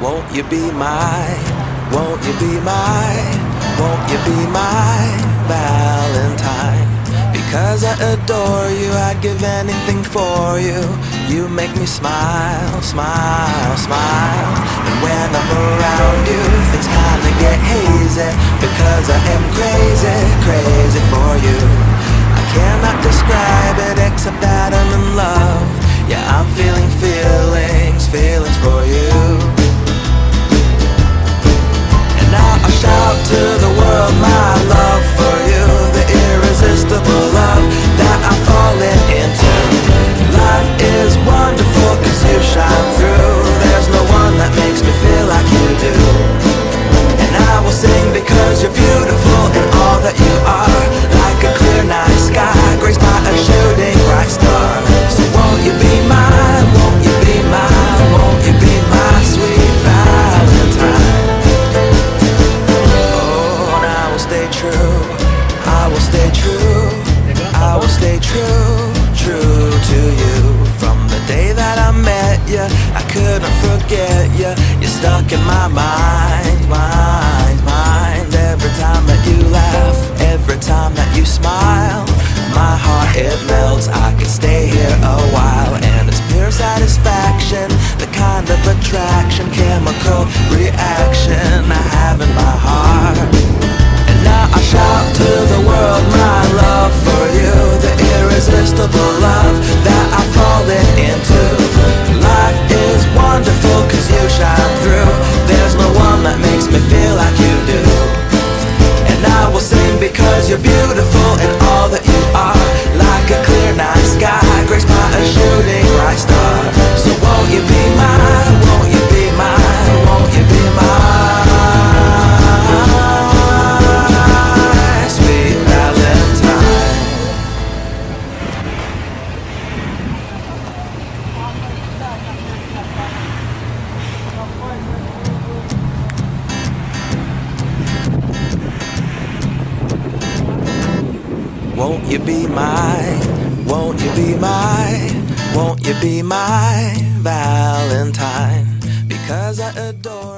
Won't you be mine? Won't you be mine? Won't you be my Valentine? Because I adore you, I'd give anything for you. You make me smile, smile, smile. And when I'm around you, things kinda get hazy. Because I am crazy, crazy for you. I cannot describe it except that I'm in love. Yeah, I'm feeling feelings, feelings for you. And now I shout to the world my love for you, the irresistible love that I'm falling into. Life is wonderful cause you shine through. There's no one that makes me feel like you do. And I will sing because you're beautiful in all that you are. Like a clear night sky, graced by a shooting bright star. So won't you be mine, won't you be mine, won't you be my sweet Valentine? Oh, and I will stay true, I will stay true, I will stay true, true to you. From the day that I met you, I couldn't forget you. You're stuck in my mind, mind, mind. Every time that you laugh, every time that you smile, my heart it melts. I could stay here a while. And it's pure satisfaction, the kind of attraction, chemical reaction I have in my heart. And now I shout to the world my love for you, the irresistible love that I've fallen into. Life is wonderful cause you shine through. There's no one that makes me feel like you do. And I will sing because you're beautiful in all that you are. Like a clear night sky, graced by a shooting bright star. So won't you be mine, won't you be mine, won't you be mine, sweet Valentine? Won't you be mine? Won't you be mine? Won't you be my Valentine? Because I adore